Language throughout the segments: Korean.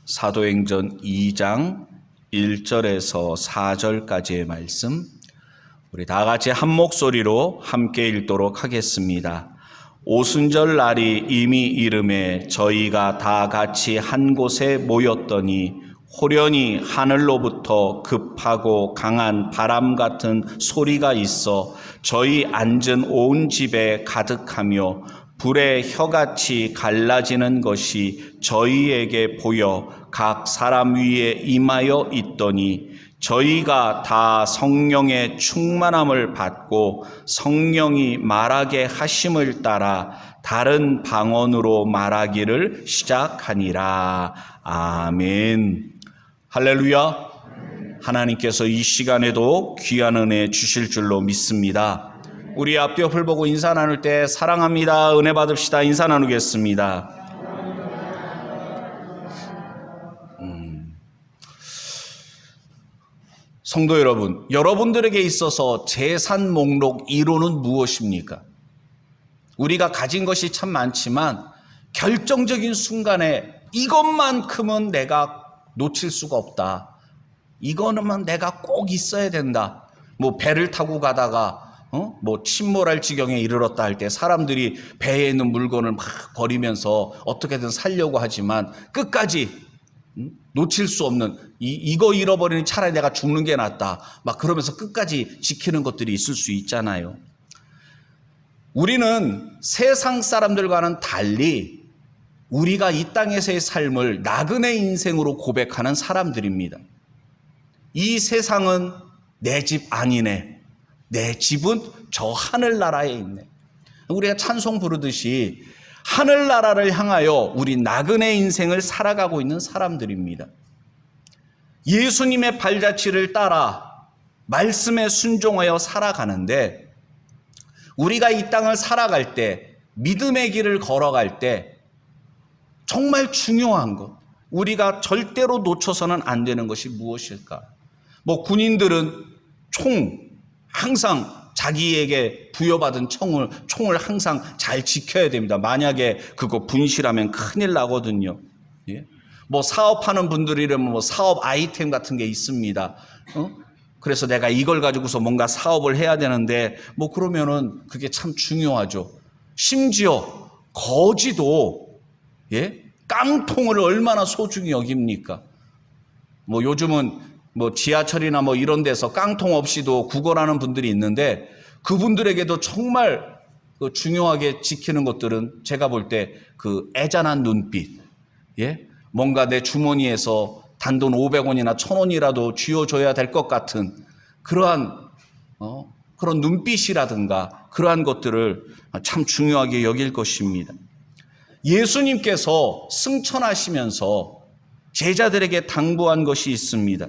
사도행전 2장 1절에서 4절까지의 말씀, 우리 다 같이 한 목소리로 함께 읽도록 하겠습니다. 오순절 날이 이미 이름에 저희가 다 같이 한 곳에 모였더니 호련히 하늘로부터 급하고 강한 바람 같은 소리가 있어 저희 앉은 온 집에 가득하며 불의 혀같이 갈라지는 것이 저희에게 보여 각 사람 위에 임하여 있더니 저희가 다 성령의 충만함을 받고 성령이 말하게 하심을 따라 다른 방언으로 말하기를 시작하니라. 아멘. 할렐루야. 하나님께서 이 시간에도 귀한 은혜 주실 줄로 믿습니다. 우리 앞뒤옆을 보고 인사 나눌 때 사랑합니다, 은혜 받읍시다 인사 나누겠습니다. 성도 여러분, 여러분들에게 있어서 재산 목록 1호는 무엇입니까? 우리가 가진 것이 참 많지만 결정적인 순간에 이것만큼은 내가 놓칠 수가 없다, 이거는 내가 꼭 있어야 된다. 뭐 배를 타고 가다가 뭐 침몰할 지경에 이르렀다 할 때 사람들이 배에 있는 물건을 막 버리면서 어떻게든 살려고 하지만 끝까지 놓칠 수 없는, 이거 잃어버리니 차라리 내가 죽는 게 낫다, 막 그러면서 끝까지 지키는 것들이 있을 수 있잖아요. 우리는 세상 사람들과는 달리 우리가 이 땅에서의 삶을 나그네 인생으로 고백하는 사람들입니다. 이 세상은 내 집 아니네, 내 집은 저 하늘나라에 있네. 우리가 찬송 부르듯이 하늘나라를 향하여 우리 나그네 인생을 살아가고 있는 사람들입니다. 예수님의 발자취를 따라 말씀에 순종하여 살아가는데, 우리가 이 땅을 살아갈 때, 믿음의 길을 걸어갈 때 정말 중요한 것, 우리가 절대로 놓쳐서는 안 되는 것이 무엇일까? 뭐 군인들은 항상 자기에게 부여받은 총을 항상 잘 지켜야 됩니다. 만약에 그거 분실하면 큰일 나거든요. 예? 뭐 사업하는 분들이라면 뭐 사업 아이템 같은 게 있습니다. 그래서 내가 이걸 가지고서 뭔가 사업을 해야 되는데 뭐 그러면은 그게 참 중요하죠. 심지어 거지도 깡통을 얼마나 소중히 여깁니까? 뭐 요즘은 뭐 지하철이나 뭐 이런 데서 깡통 없이도 구걸하는 분들이 있는데 그분들에게도 정말 중요하게 지키는 것들은 제가 볼 때 그 애잔한 눈빛, 뭔가 내 주머니에서 단돈 500원이나 1000원이라도 쥐어줘야 될 것 같은 그러한 그런 눈빛이라든가 그러한 것들을 참 중요하게 여길 것입니다. 예수님께서 승천하시면서 제자들에게 당부한 것이 있습니다.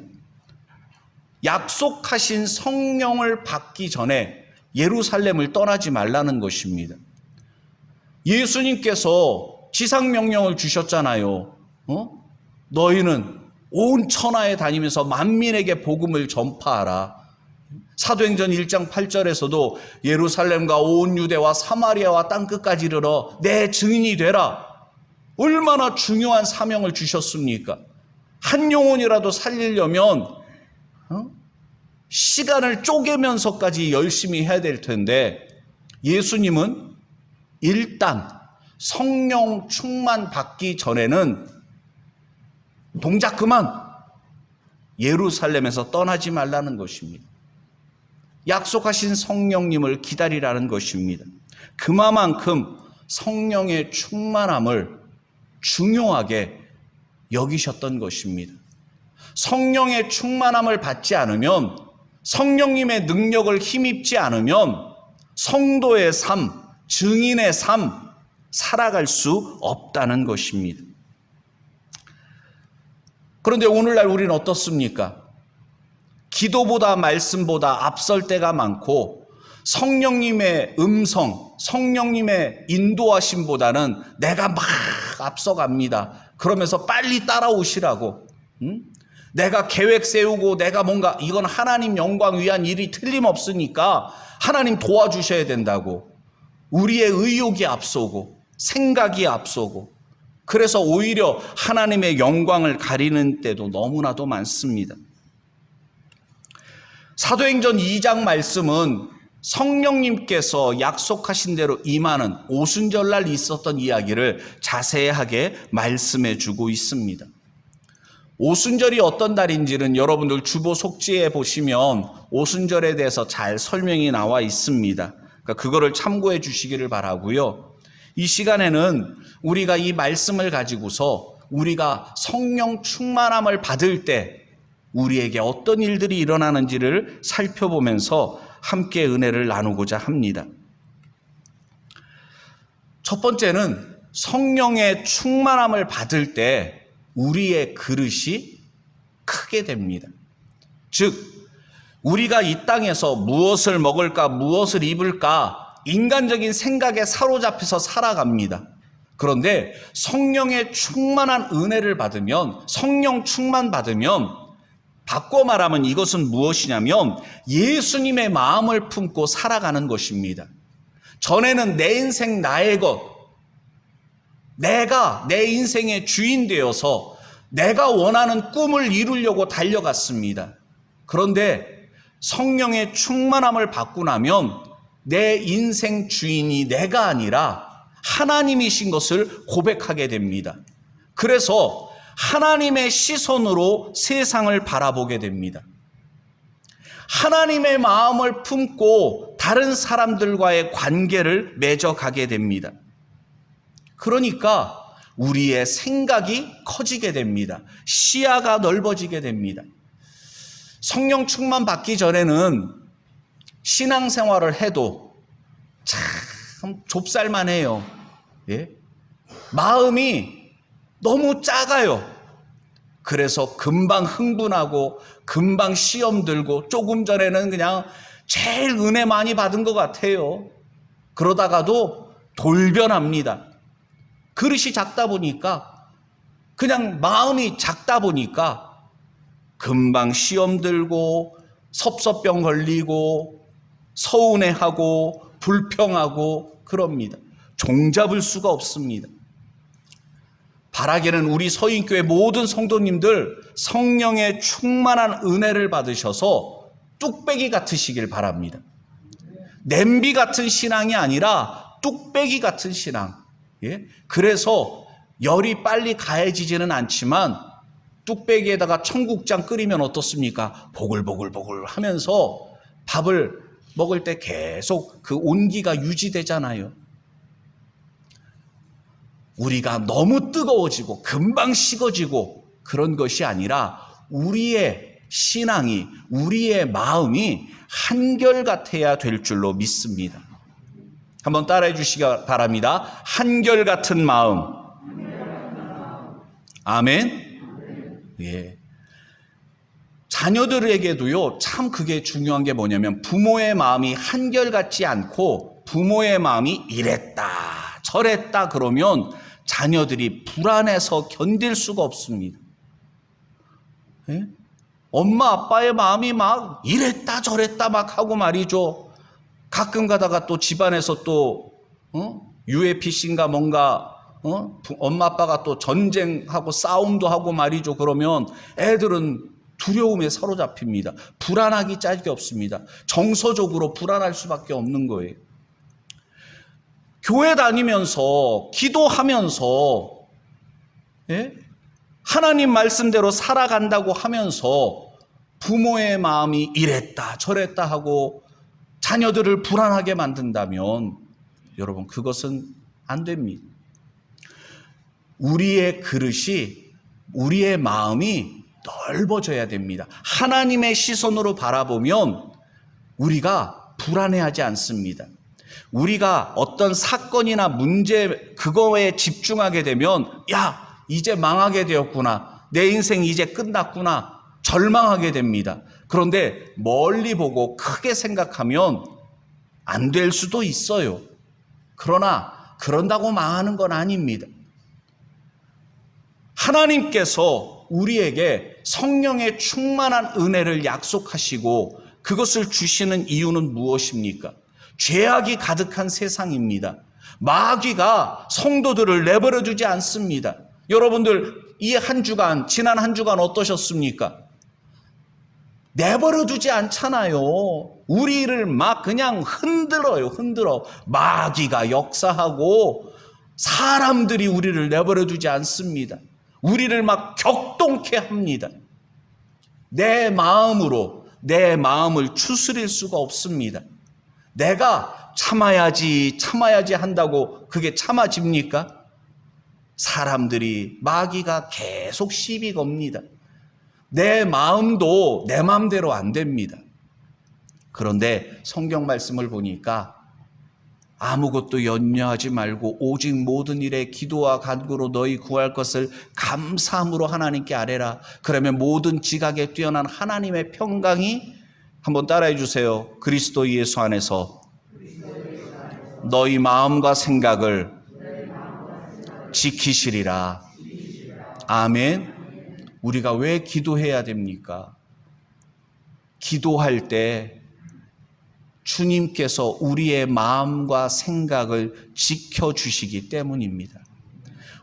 약속하신 성령을 받기 전에 예루살렘을 떠나지 말라는 것입니다. 예수님께서 지상명령을 주셨잖아요. 너희는 온 천하에 다니면서 만민에게 복음을 전파하라. 사도행전 1장 8절에서도 예루살렘과 온 유대와 사마리아와 땅끝까지 이르러 내 증인이 되라. 얼마나 중요한 사명을 주셨습니까? 한 영혼이라도 살리려면 시간을 쪼개면서까지 열심히 해야 될 텐데, 예수님은 일단 성령 충만 받기 전에는 동작 그만, 예루살렘에서 떠나지 말라는 것입니다. 약속하신 성령님을 기다리라는 것입니다. 그만큼 성령의 충만함을 중요하게 여기셨던 것입니다. 성령의 충만함을 받지 않으면, 성령님의 능력을 힘입지 않으면 성도의 삶, 증인의 삶 살아갈 수 없다는 것입니다. 그런데 오늘날 우리는 어떻습니까? 기도보다 말씀보다 앞설 때가 많고 성령님의 음성, 성령님의 인도하심보다는 내가 막 앞서갑니다. 그러면서 빨리 따라오시라고, 내가 계획 세우고 내가 뭔가 이건 하나님 영광 위한 일이 틀림없으니까 하나님 도와주셔야 된다고 우리의 의욕이 앞서고 생각이 앞서고 그래서 오히려 하나님의 영광을 가리는 때도 너무나도 많습니다. 사도행전 2장 말씀은 성령님께서 약속하신 대로 임하는 오순절날 있었던 이야기를 자세하게 말씀해 주고 있습니다. 오순절이 어떤 날인지는 여러분들 주보 속지에 보시면 오순절에 대해서 잘 설명이 나와 있습니다. 그러니까 그거를 참고해 주시기를 바라고요. 이 시간에는 우리가 이 말씀을 가지고서 우리가 성령 충만함을 받을 때 우리에게 어떤 일들이 일어나는지를 살펴보면서 함께 은혜를 나누고자 합니다. 첫 번째는 성령의 충만함을 받을 때 우리의 그릇이 크게 됩니다. 즉, 우리가 이 땅에서 무엇을 먹을까, 무엇을 입을까, 인간적인 생각에 사로잡혀서 살아갑니다. 그런데 성령의 충만한 은혜를 받으면, 성령 충만 받으면, 바꿔 말하면 이것은 무엇이냐면 예수님의 마음을 품고 살아가는 것입니다. 전에는 내 인생 나의 것, 내가 내 인생의 주인 되어서 내가 원하는 꿈을 이루려고 달려갔습니다. 그런데 성령의 충만함을 받고 나면 내 인생 주인이 내가 아니라 하나님이신 것을 고백하게 됩니다. 그래서 하나님의 시선으로 세상을 바라보게 됩니다. 하나님의 마음을 품고 다른 사람들과의 관계를 맺어가게 됩니다. 그러니까 우리의 생각이 커지게 됩니다. 시야가 넓어지게 됩니다. 성령 충만 받기 전에는 신앙생활을 해도 참 좁쌀만해요. 예? 마음이 너무 작아요. 그래서 금방 흥분하고 금방 시험 들고 조금 전에는 그냥 제일 은혜 많이 받은 것 같아요. 그러다가도 돌변합니다. 그릇이 작다 보니까, 그냥 마음이 작다 보니까 금방 시험 들고 섭섭병 걸리고 서운해하고 불평하고 그럽니다. 종잡을 수가 없습니다. 바라기는 우리 서인교회 모든 성도님들 성령의 충만한 은혜를 받으셔서 뚝배기 같으시길 바랍니다. 냄비 같은 신앙이 아니라 뚝배기 같은 신앙. 예? 그래서 열이 빨리 가해지지는 않지만 뚝배기에다가 청국장 끓이면 어떻습니까? 보글보글보글 하면서 밥을 먹을 때 계속 그 온기가 유지되잖아요. 우리가 너무 뜨거워지고 금방 식어지고 그런 것이 아니라 우리의 신앙이, 우리의 마음이 한결같아야 될 줄로 믿습니다. 한번 따라해 주시기 바랍니다. 한결같은 마음. 아멘. 예. 자녀들에게도요, 참 그게 중요한 게 뭐냐면 부모의 마음이 한결같지 않고 부모의 마음이 이랬다 저랬다 그러면 자녀들이 불안해서 견딜 수가 없습니다. 예? 엄마 아빠의 마음이 막 이랬다 저랬다 막 하고 말이죠. 가끔 가다가 또 집안에서 또 UAPC인가 뭔가 엄마 아빠가 또 전쟁하고 싸움도 하고 말이죠. 그러면 애들은 두려움에 사로잡힙니다. 불안하기 짝이 없습니다. 정서적으로 불안할 수밖에 없는 거예요. 교회 다니면서 기도하면서 예? 하나님 말씀대로 살아간다고 하면서 부모의 마음이 이랬다 저랬다 하고 자녀들을 불안하게 만든다면 여러분 그것은 안 됩니다. 우리의 그릇이, 우리의 마음이 넓어져야 됩니다. 하나님의 시선으로 바라보면 우리가 불안해하지 않습니다. 우리가 어떤 사건이나 문제 그거에 집중하게 되면 야 이제 망하게 되었구나, 내 인생 이제 끝났구나 절망하게 됩니다. 그런데 멀리 보고 크게 생각하면 안 될 수도 있어요. 그러나 그런다고 망하는 건 아닙니다. 하나님께서 우리에게 성령의 충만한 은혜를 약속하시고 그것을 주시는 이유는 무엇입니까? 죄악이 가득한 세상입니다. 마귀가 성도들을 내버려 두지 않습니다. 여러분들 이 한 주간, 지난 한 주간 어떠셨습니까? 내버려 두지 않잖아요. 우리를 막 그냥 흔들어요. 마귀가 역사하고 사람들이 우리를 내버려 두지 않습니다. 우리를 막 격동케 합니다. 내 마음으로 내 마음을 추스릴 수가 없습니다. 내가 참아야지 한다고 그게 참아집니까? 사람들이, 마귀가 계속 시비 겁니다. 내 마음도 내 마음대로 안 됩니다. 그런데 성경 말씀을 보니까 아무것도 염려하지 말고 오직 모든 일에 기도와 간구로 너희 구할 것을 감사함으로 하나님께 아뢰라. 그러면 모든 지각에 뛰어난 하나님의 평강이, 한번 따라해 주세요. 그리스도 예수 안에서 너희 마음과 생각을 지키시리라. 아멘. 우리가 왜 기도해야 됩니까? 기도할 때 주님께서 우리의 마음과 생각을 지켜주시기 때문입니다.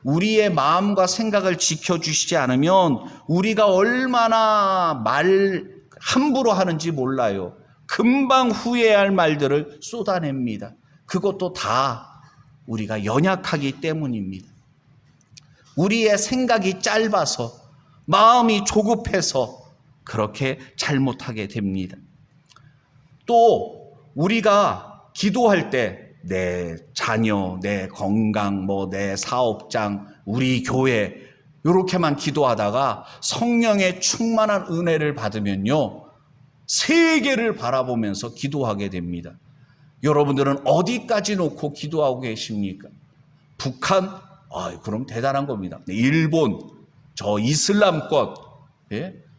우리의 마음과 생각을 지켜주시지 않으면 우리가 얼마나 말 함부로 하는지 몰라요. 금방 후회할 말들을 쏟아냅니다. 그것도 다 우리가 연약하기 때문입니다. 우리의 생각이 짧아서, 마음이 조급해서 그렇게 잘못하게 됩니다. 또 우리가 기도할 때 내 자녀, 내 건강, 내 사업장, 우리 교회 이렇게만 기도하다가 성령의 충만한 은혜를 받으면요, 세계를 바라보면서 기도하게 됩니다. 여러분들은 어디까지 놓고 기도하고 계십니까? 북한? 그럼 대단한 겁니다. 일본, 저 이슬람권,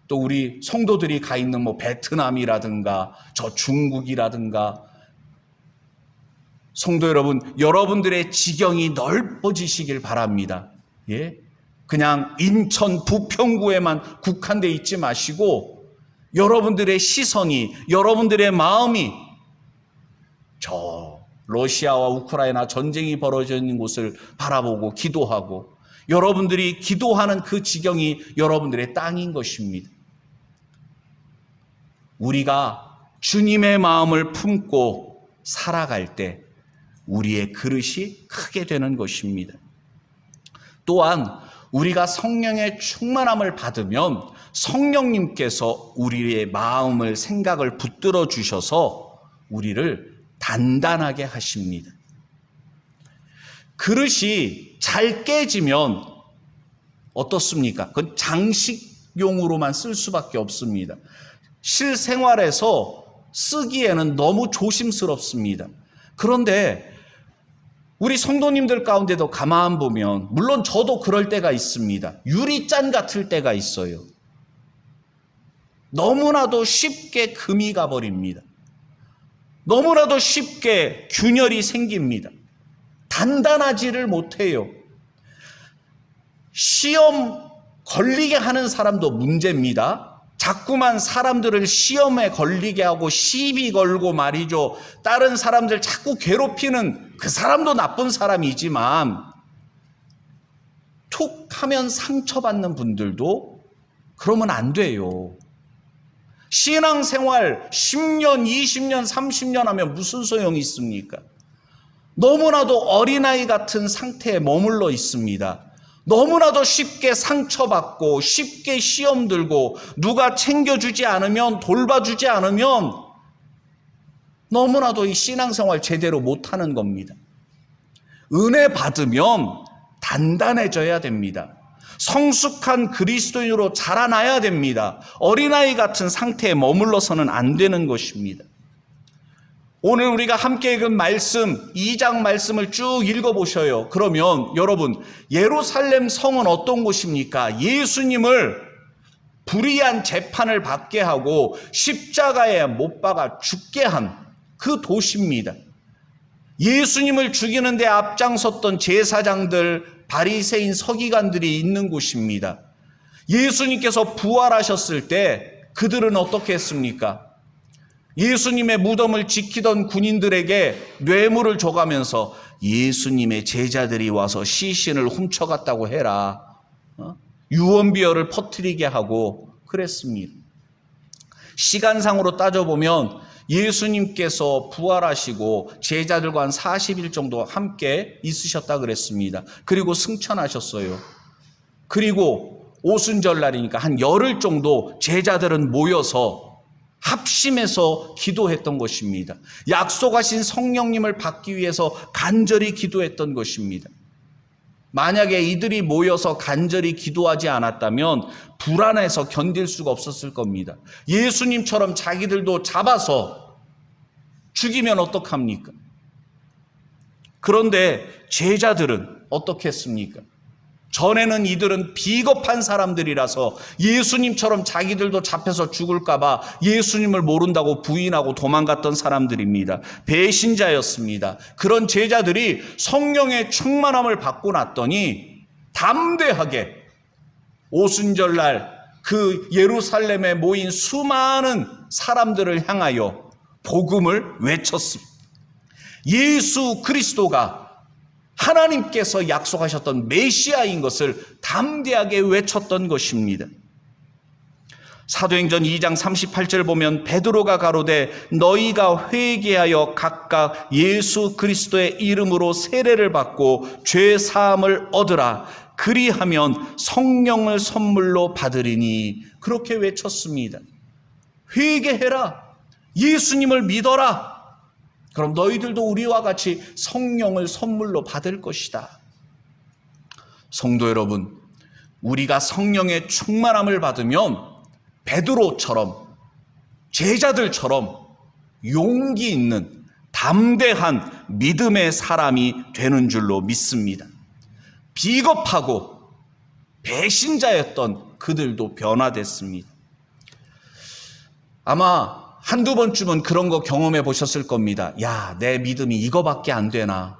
또 우리 성도들이 가 있는 베트남이라든가 저 중국이라든가, 성도 여러분, 여러분들의 지경이 넓어지시길 바랍니다. 그냥 인천 부평구에만 국한돼 있지 마시고 여러분들의 시선이, 여러분들의 마음이 저 러시아와 우크라이나 전쟁이 벌어져 있는 곳을 바라보고 기도하고, 여러분들이 기도하는 그 지경이 여러분들의 땅인 것입니다. 우리가 주님의 마음을 품고 살아갈 때 우리의 그릇이 크게 되는 것입니다. 또한 우리가 성령의 충만함을 받으면 성령님께서 우리의 마음을, 생각을 붙들어 주셔서 우리를 단단하게 하십니다. 그릇이 잘 깨지면 어떻습니까? 그건 장식용으로만 쓸 수밖에 없습니다. 실생활에서 쓰기에는 너무 조심스럽습니다. 그런데 우리 성도님들 가운데도 가만 보면, 물론 저도 그럴 때가 있습니다. 유리잔 같을 때가 있어요. 너무나도 쉽게 금이 가버립니다. 너무나도 쉽게 균열이 생깁니다. 단단하지를 못해요. 시험 걸리게 하는 사람도 문제입니다. 자꾸만 사람들을 시험에 걸리게 하고 시비 걸고 말이죠. 다른 사람들 자꾸 괴롭히는 그 사람도 나쁜 사람이지만, 툭 하면 상처받는 분들도 그러면 안 돼요. 신앙생활 10년, 20년, 30년 하면 무슨 소용이 있습니까? 너무나도 어린아이 같은 상태에 머물러 있습니다. 너무나도 쉽게 상처받고 쉽게 시험 들고 누가 챙겨주지 않으면, 돌봐주지 않으면 너무나도 이 신앙생활 제대로 못하는 겁니다. 은혜 받으면 단단해져야 됩니다. 성숙한 그리스도인으로 자라나야 됩니다. 어린아이 같은 상태에 머물러서는 안 되는 것입니다. 오늘 우리가 함께 읽은 말씀, 2장 말씀을 쭉 읽어보셔요. 그러면 여러분, 예루살렘 성은 어떤 곳입니까? 예수님을 불의한 재판을 받게 하고 십자가에 못 박아 죽게 한 그 도시입니다. 예수님을 죽이는 데 앞장섰던 제사장들, 바리새인, 서기관들이 있는 곳입니다. 예수님께서 부활하셨을 때 그들은 어떻게 했습니까? 예수님의 무덤을 지키던 군인들에게 뇌물을 줘가면서 예수님의 제자들이 와서 시신을 훔쳐갔다고 해라. 유언비어를 퍼뜨리게 하고 그랬습니다. 시간상으로 따져보면 예수님께서 부활하시고 제자들과 한 40일 정도 함께 있으셨다 그랬습니다. 그리고 승천하셨어요. 그리고 오순절날이니까 한 열흘 정도 제자들은 모여서 합심해서 기도했던 것입니다. 약속하신 성령님을 받기 위해서 간절히 기도했던 것입니다. 만약에 이들이 모여서 간절히 기도하지 않았다면 불안해서 견딜 수가 없었을 겁니다. 예수님처럼 자기들도 잡아서 죽이면 어떡합니까? 그런데 제자들은 어떻게 했습니까? 전에는 이들은 비겁한 사람들이라서 예수님처럼 자기들도 잡혀서 죽을까 봐 예수님을 모른다고 부인하고 도망갔던 사람들입니다. 배신자였습니다. 그런 제자들이 성령의 충만함을 받고 났더니 담대하게 오순절날 그 예루살렘에 모인 수많은 사람들을 향하여 복음을 외쳤습니다. 예수 그리스도가 하나님께서 약속하셨던 메시아인 것을 담대하게 외쳤던 것입니다. 사도행전 2장 38절 보면 베드로가 가로되 너희가 회개하여 각각 예수 그리스도의 이름으로 세례를 받고 죄 사함을 얻으라. 그리하면 성령을 선물로 받으리니. 그렇게 외쳤습니다. 회개해라. 예수님을 믿어라. 그럼 너희들도 우리와 같이 성령을 선물로 받을 것이다. 성도 여러분, 우리가 성령의 충만함을 받으면 베드로처럼 제자들처럼 용기 있는 담대한 믿음의 사람이 되는 줄로 믿습니다. 비겁하고 배신자였던 그들도 변화됐습니다. 아마 한두 번쯤은 그런 거 경험해 보셨을 겁니다. 야, 내 믿음이 이거밖에 안 되나?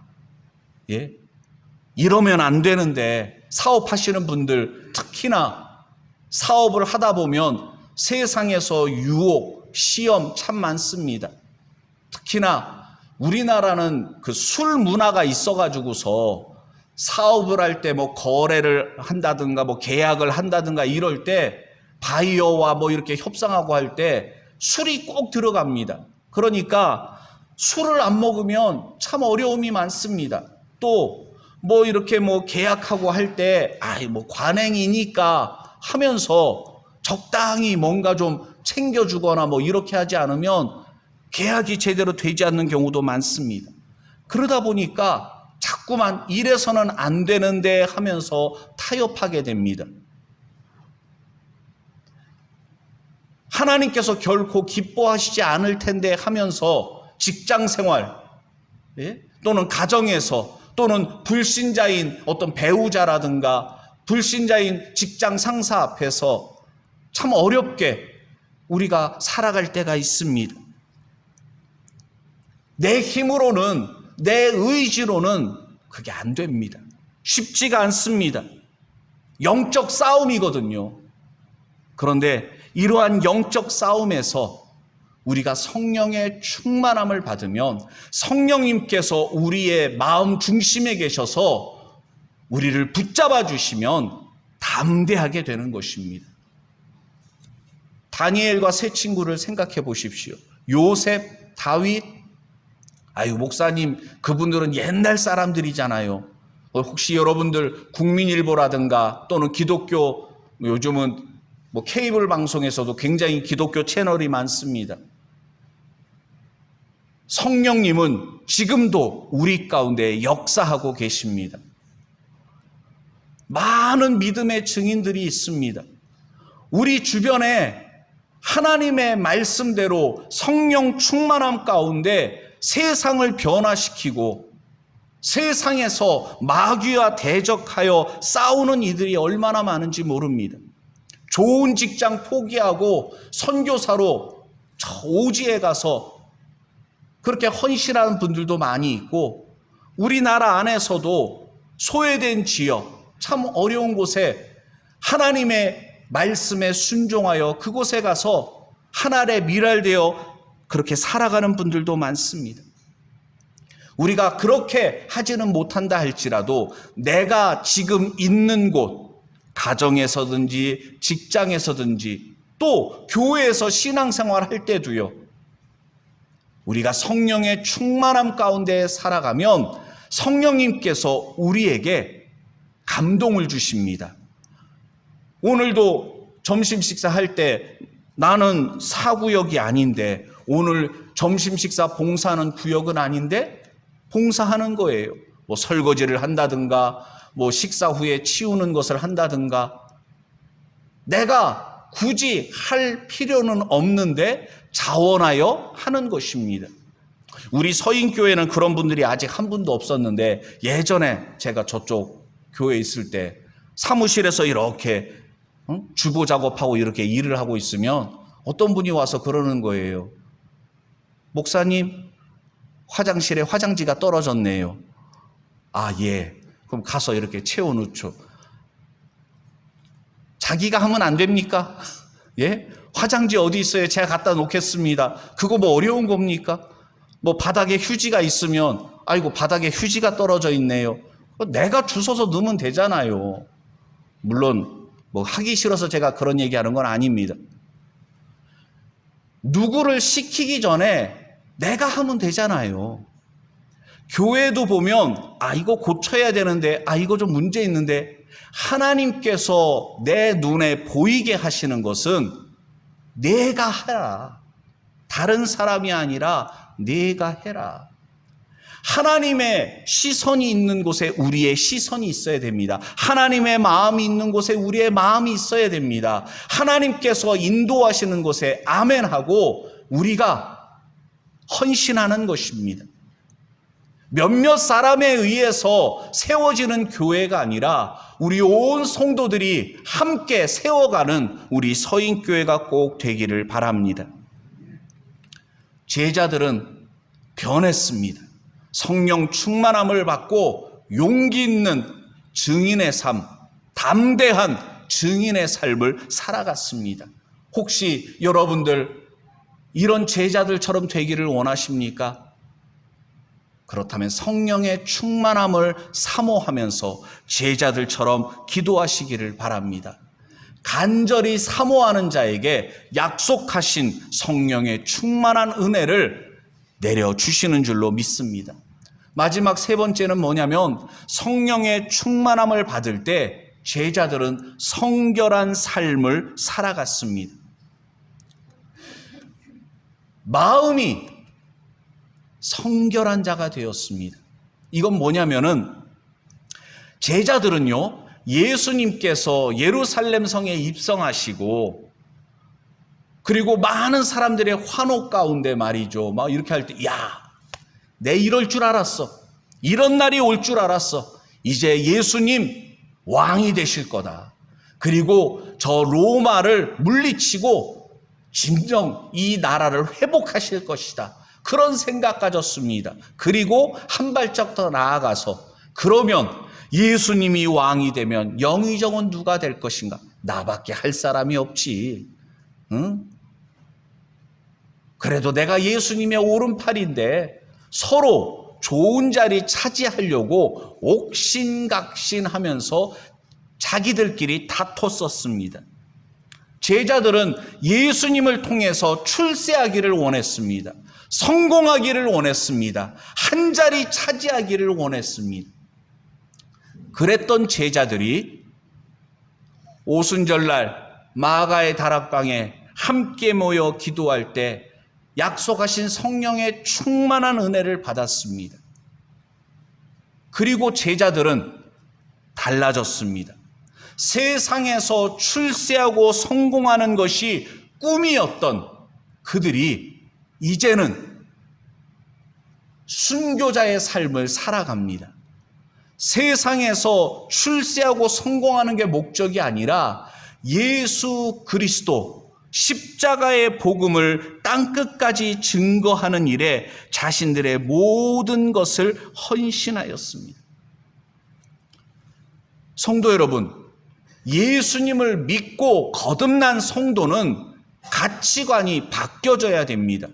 예? 이러면 안 되는데. 사업하시는 분들 특히나 사업을 하다 보면 세상에서 유혹, 시험 참 많습니다. 특히나 우리나라는 그 술 문화가 있어가지고서 사업을 할 때 뭐 거래를 한다든가 뭐 계약을 한다든가 이럴 때 바이어와 뭐 이렇게 협상하고 할 때 술이 꼭 들어갑니다. 그러니까 술을 안 먹으면 참 어려움이 많습니다. 또 뭐 이렇게 뭐 계약하고 할 때 뭐 관행이니까 하면서 적당히 뭔가 좀 챙겨주거나 뭐 이렇게 하지 않으면 계약이 제대로 되지 않는 경우도 많습니다. 그러다 보니까 자꾸만 이래서는 안 되는데 하면서 타협하게 됩니다. 하나님께서 결코 기뻐하시지 않을 텐데 하면서 직장 생활, 또는 가정에서, 또는 불신자인 어떤 배우자라든가 불신자인 직장 상사 앞에서 참 어렵게 우리가 살아갈 때가 있습니다. 내 힘으로는, 내 의지로는 그게 안 됩니다. 쉽지가 않습니다. 영적 싸움이거든요. 그런데 이러한 영적 싸움에서 우리가 성령의 충만함을 받으면 성령님께서 우리의 마음 중심에 계셔서 우리를 붙잡아 주시면 담대하게 되는 것입니다. 다니엘과 세 친구를 생각해 보십시오. 요셉, 다윗, 목사님, 그분들은 옛날 사람들이잖아요. 혹시 여러분들 국민일보라든가 또는 기독교, 요즘은 뭐 케이블 방송에서도 굉장히 기독교 채널이 많습니다. 성령님은 지금도 우리 가운데 역사하고 계십니다. 많은 믿음의 증인들이 있습니다. 우리 주변에 하나님의 말씀대로 성령 충만함 가운데 세상을 변화시키고 세상에서 마귀와 대적하여 싸우는 이들이 얼마나 많은지 모릅니다. 좋은 직장 포기하고 선교사로 저 오지에 가서 그렇게 헌신하는 분들도 많이 있고, 우리나라 안에서도 소외된 지역, 참 어려운 곳에 하나님의 말씀에 순종하여 그곳에 가서 하늘에 밀알되어 그렇게 살아가는 분들도 많습니다. 우리가 그렇게 하지는 못한다 할지라도 내가 지금 있는 곳, 가정에서든지 직장에서든지 또 교회에서 신앙생활 할 때도요, 우리가 성령의 충만함 가운데 살아가면 성령님께서 우리에게 감동을 주십니다. 오늘도 점심 식사할 때 나는 4구역이 아닌데, 오늘 점심 식사 봉사하는 구역은 아닌데 봉사하는 거예요. 뭐 설거지를 한다든가 뭐 식사 후에 치우는 것을 한다든가, 내가 굳이 할 필요는 없는데 자원하여 하는 것입니다. 우리 서인교회는 그런 분들이 아직 한 분도 없었는데, 예전에 제가 저쪽 교회에 있을 때 사무실에서 이렇게 주보 작업하고 이렇게 일을 하고 있으면 어떤 분이 와서 그러는 거예요. 목사님, 화장실에 화장지가 떨어졌네요. 아, 예. 그럼 가서 이렇게 채워놓죠. 자기가 하면 안 됩니까? 예? 화장지 어디 있어요? 제가 갖다 놓겠습니다. 그거 뭐 어려운 겁니까? 뭐 바닥에 휴지가 있으면, 아이고, 바닥에 휴지가 떨어져 있네요. 내가 주워서 넣으면 되잖아요. 물론 뭐 하기 싫어서 제가 그런 얘기하는 건 아닙니다. 누구를 시키기 전에 내가 하면 되잖아요. 교회도 보면, 아, 이거 고쳐야 되는데, 아, 이거 좀 문제 있는데, 하나님께서 내 눈에 보이게 하시는 것은 내가 해라. 다른 사람이 아니라 내가 해라. 하나님의 시선이 있는 곳에 우리의 시선이 있어야 됩니다. 하나님의 마음이 있는 곳에 우리의 마음이 있어야 됩니다. 하나님께서 인도하시는 곳에 아멘하고 우리가 헌신하는 것입니다. 몇몇 사람에 의해서 세워지는 교회가 아니라 우리 온 성도들이 함께 세워가는 우리 서인교회가 꼭 되기를 바랍니다. 제자들은 변했습니다. 성령 충만함을 받고 용기 있는 증인의 삶, 담대한 증인의 삶을 살아갔습니다. 혹시 여러분들 이런 제자들처럼 되기를 원하십니까? 그렇다면 성령의 충만함을 사모하면서 제자들처럼 기도하시기를 바랍니다. 간절히 사모하는 자에게 약속하신 성령의 충만한 은혜를 내려주시는 줄로 믿습니다. 마지막 세 번째는 뭐냐면, 성령의 충만함을 받을 때 제자들은 성결한 삶을 살아갔습니다. 마음이 성결한 자가 되었습니다. 이건 뭐냐면은, 제자들은요, 예수님께서 예루살렘 성에 입성하시고 그리고 많은 사람들의 환호 가운데 말이죠, 막 이렇게 할 때, 야, 내 이럴 줄 알았어. 이런 날이 올 줄 알았어. 이제 예수님 왕이 되실 거다. 그리고 저 로마를 물리치고 진정 이 나라를 회복하실 것이다. 그런 생각 가졌습니다. 그리고 한 발짝 더 나아가서, 그러면 예수님이 왕이 되면 영의정은 누가 될 것인가? 나밖에 할 사람이 없지. 응? 그래도 내가 예수님의 오른팔인데 서로 좋은 자리 차지하려고 옥신각신하면서 자기들끼리 다퉜었습니다. 제자들은 예수님을 통해서 출세하기를 원했습니다. 성공하기를 원했습니다. 한 자리 차지하기를 원했습니다. 그랬던 제자들이 오순절날 마가의 다락방에 함께 모여 기도할 때 약속하신 성령의 충만한 은혜를 받았습니다. 그리고 제자들은 달라졌습니다. 세상에서 출세하고 성공하는 것이 꿈이었던 그들이 이제는 순교자의 삶을 살아갑니다. 세상에서 출세하고 성공하는 게 목적이 아니라 예수 그리스도 십자가의 복음을 땅끝까지 증거하는 일에 자신들의 모든 것을 헌신하였습니다. 성도 여러분, 예수님을 믿고 거듭난 성도는 가치관이 바뀌어져야 됩니다.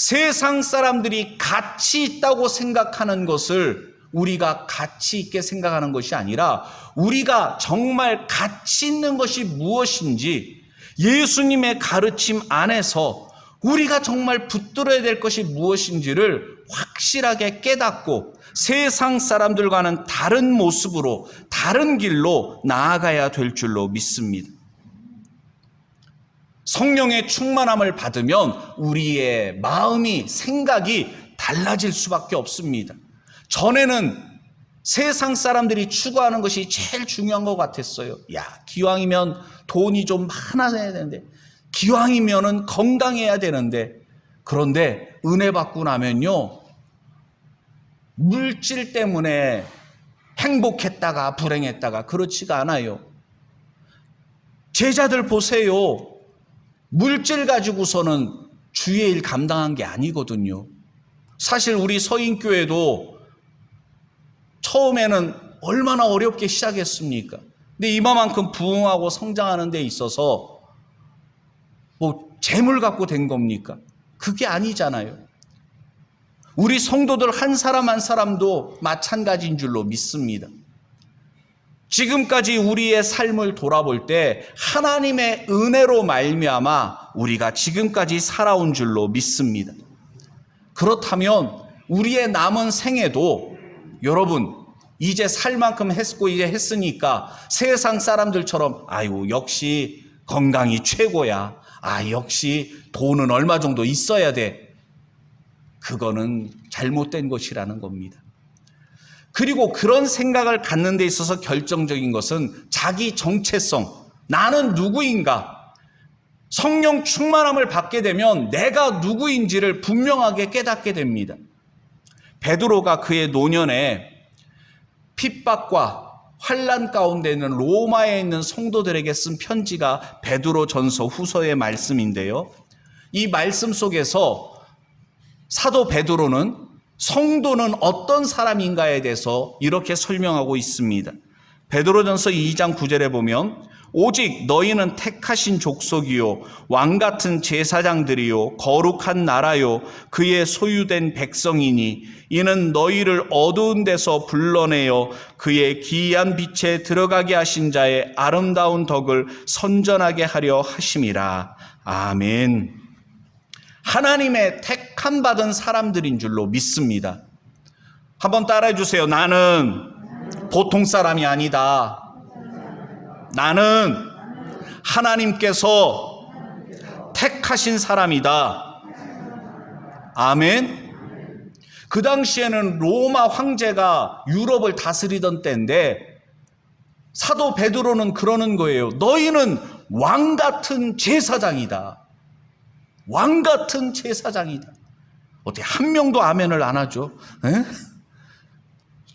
세상 사람들이 가치 있다고 생각하는 것을 우리가 가치 있게 생각하는 것이 아니라 우리가 정말 가치 있는 것이 무엇인지 예수님의 가르침 안에서 우리가 정말 붙들어야 될 것이 무엇인지를 확실하게 깨닫고 세상 사람들과는 다른 모습으로 다른 길로 나아가야 될 줄로 믿습니다. 성령의 충만함을 받으면 우리의 마음이 생각이 달라질 수밖에 없습니다. 전에는 세상 사람들이 추구하는 것이 제일 중요한 것 같았어요. 야, 기왕이면 돈이 좀 많아야 되는데, 기왕이면은 건강해야 되는데, 그런데 은혜 받고 나면요, 물질 때문에 행복했다가 불행했다가 그렇지가 않아요. 제자들 보세요. 물질 가지고서는 주의 일 감당한 게 아니거든요. 사실 우리 서인교회도 처음에는 얼마나 어렵게 시작했습니까? 근데 이만큼 부흥하고 성장하는 데 있어서 뭐 재물 갖고 된 겁니까? 그게 아니잖아요. 우리 성도들 한 사람 한 사람도 마찬가지인 줄로 믿습니다. 지금까지 우리의 삶을 돌아볼 때 하나님의 은혜로 말미암아 우리가 지금까지 살아온 줄로 믿습니다. 그렇다면 우리의 남은 생애도 여러분 이제 살 만큼 했고 이제 했으니까 세상 사람들처럼 아유 역시 건강이 최고야. 아 역시 돈은 얼마 정도 있어야 돼. 그거는 잘못된 것이라는 겁니다. 그리고 그런 생각을 갖는 데 있어서 결정적인 것은 자기 정체성, 나는 누구인가? 성령 충만함을 받게 되면 내가 누구인지를 분명하게 깨닫게 됩니다. 베드로가 그의 노년에 핍박과 환난 가운데 있는 로마에 있는 성도들에게 쓴 편지가 베드로전서 후서의 말씀인데요. 이 말씀 속에서 사도 베드로는 성도는 어떤 사람인가에 대해서 이렇게 설명하고 있습니다. 베드로전서 2장 9절에 보면 오직 너희는 택하신 족속이요 왕같은 제사장들이요 거룩한 나라요 그의 소유된 백성이니 이는 너희를 어두운 데서 불러내어 그의 기이한 빛에 들어가게 하신 자의 아름다운 덕을 선전하게 하려 하심이라. 아멘. 하나님의 택함 받은 사람들인 줄로 믿습니다. 한번 따라해 주세요. 나는 보통 사람이 아니다. 나는 하나님께서 택하신 사람이다. 아멘. 그 당시에는 로마 황제가 유럽을 다스리던 때인데 사도 베드로는 그러는 거예요. 너희는 왕 같은 제사장이다. 왕 같은 제사장이다. 어떻게 한 명도 아멘을 안 하죠? 에?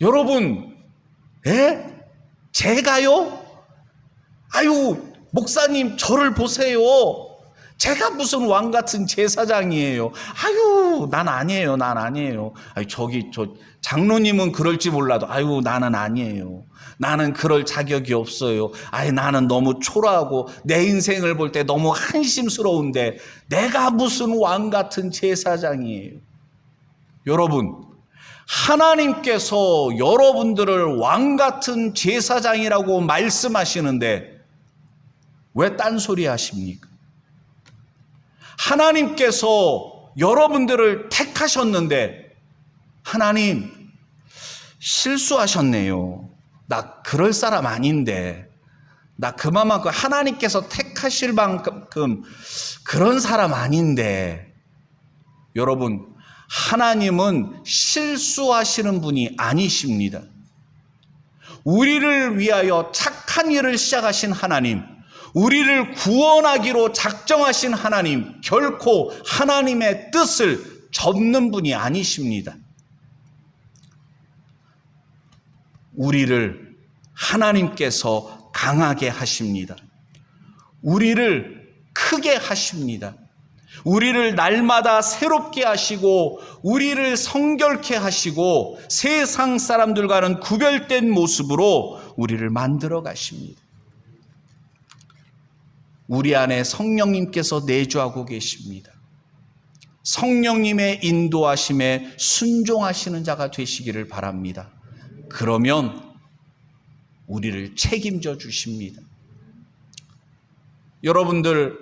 여러분, 제가요? 아유, 목사님 저를 보세요. 제가 무슨 왕 같은 제사장이에요. 아유, 난 아니에요. 난 아니에요. 아유, 저 장로님은 그럴지 몰라도 아유, 나는 아니에요. 나는 그럴 자격이 없어요. 아유, 나는 너무 초라하고 내 인생을 볼 때 너무 한심스러운데 내가 무슨 왕 같은 제사장이에요. 여러분, 하나님께서 여러분들을 왕 같은 제사장이라고 말씀하시는데 왜 딴소리 하십니까? 하나님께서 여러분들을 택하셨는데 하나님 실수하셨네요. 나 그럴 사람 아닌데 나 그만큼 하나님께서 택하실 만큼 그런 사람 아닌데 여러분 하나님은 실수하시는 분이 아니십니다. 우리를 위하여 착한 일을 시작하신 하나님, 우리를 구원하기로 작정하신 하나님, 결코 하나님의 뜻을 접는 분이 아니십니다. 우리를 하나님께서 강하게 하십니다. 우리를 크게 하십니다. 우리를 날마다 새롭게 하시고 우리를 성결케 하시고 세상 사람들과는 구별된 모습으로 우리를 만들어 가십니다. 우리 안에 성령님께서 내주하고 계십니다. 성령님의 인도하심에 순종하시는 자가 되시기를 바랍니다. 그러면 우리를 책임져 주십니다. 여러분들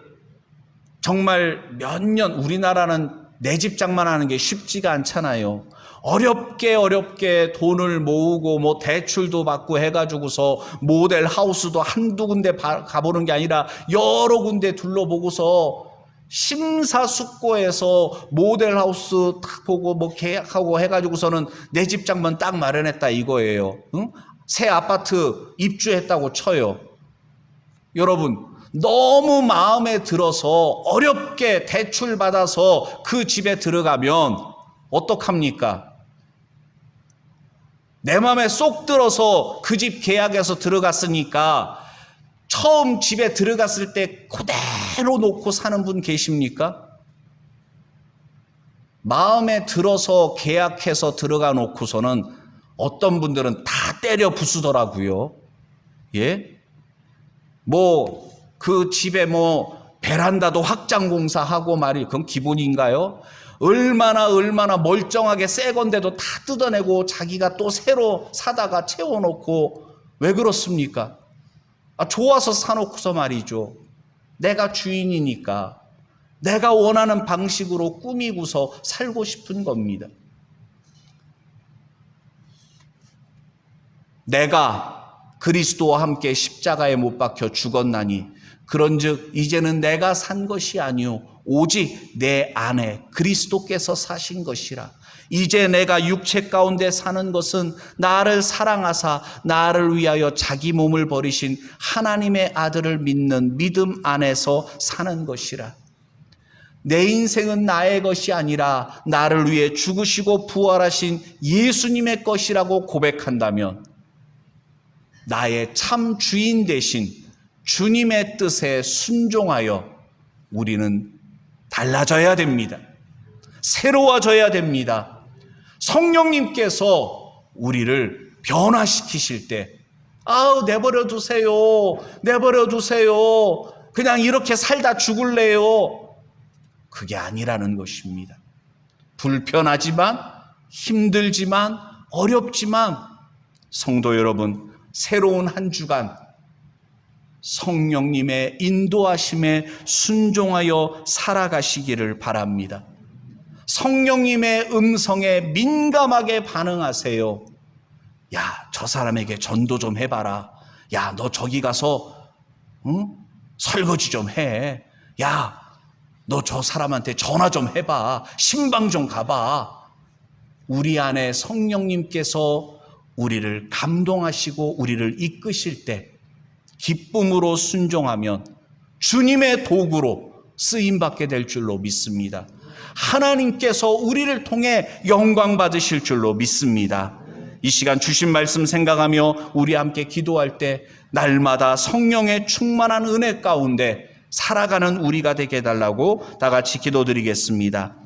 정말 몇 년, 우리나라는 내 집 장만하는 게 쉽지가 않잖아요. 어렵게 돈을 모으고 뭐 대출도 받고 해가지고서 모델 하우스도 한두 군데 가보는 게 아니라 여러 군데 둘러보고서 심사숙고해서 모델 하우스 딱 보고 뭐 계약하고 해가지고서는 내 집 장만 딱 마련했다 이거예요. 응? 새 아파트 입주했다고 쳐요. 여러분, 너무 마음에 들어서 어렵게 대출 받아서 그 집에 들어가면 어떡합니까? 내 마음에 쏙 들어서 그 집 계약해서 들어갔으니까 처음 집에 들어갔을 때 그대로 놓고 사는 분 계십니까? 마음에 들어서 계약해서 들어가 놓고서는 어떤 분들은 다 때려 부수더라고요. 예? 뭐 그 집에 뭐 베란다도 확장 공사하고 말이 그건 기본인가요? 얼마나 멀쩡하게 새 건데도 다 뜯어내고 자기가 또 새로 사다가 채워놓고 왜 그렇습니까? 좋아서 사놓고서 말이죠. 내가 주인이니까 내가 원하는 방식으로 꾸미고서 살고 싶은 겁니다. 내가 그리스도와 함께 십자가에 못 박혀 죽었나니 그런즉 이제는 내가 산 것이 아니요 오직 내 안에 그리스도께서 사신 것이라. 이제 내가 육체 가운데 사는 것은 나를 사랑하사 나를 위하여 자기 몸을 버리신 하나님의 아들을 믿는 믿음 안에서 사는 것이라. 내 인생은 나의 것이 아니라 나를 위해 죽으시고 부활하신 예수님의 것이라고 고백한다면 나의 참 주인 되신 주님의 뜻에 순종하여 우리는 달라져야 됩니다. 새로워져야 됩니다. 성령님께서 우리를 변화시키실 때 내버려 두세요. 내버려 두세요. 그냥 이렇게 살다 죽을래요. 그게 아니라는 것입니다. 불편하지만 힘들지만 어렵지만 성도 여러분, 새로운 한 주간 성령님의 인도하심에 순종하여 살아가시기를 바랍니다. 성령님의 음성에 민감하게 반응하세요. 야, 저 사람에게 전도 좀 해봐라. 야, 너 저기 가서 설거지 좀 해. 야, 너 저 사람한테 전화 좀 해봐. 신방 좀 가봐. 우리 안에 성령님께서 우리를 감동하시고 우리를 이끄실 때 기쁨으로 순종하면 주님의 도구로 쓰임받게 될 줄로 믿습니다. 하나님께서 우리를 통해 영광 받으실 줄로 믿습니다. 이 시간 주신 말씀 생각하며 우리 함께 기도할 때 날마다 성령의 충만한 은혜 가운데 살아가는 우리가 되게 해달라고 다 같이 기도드리겠습니다.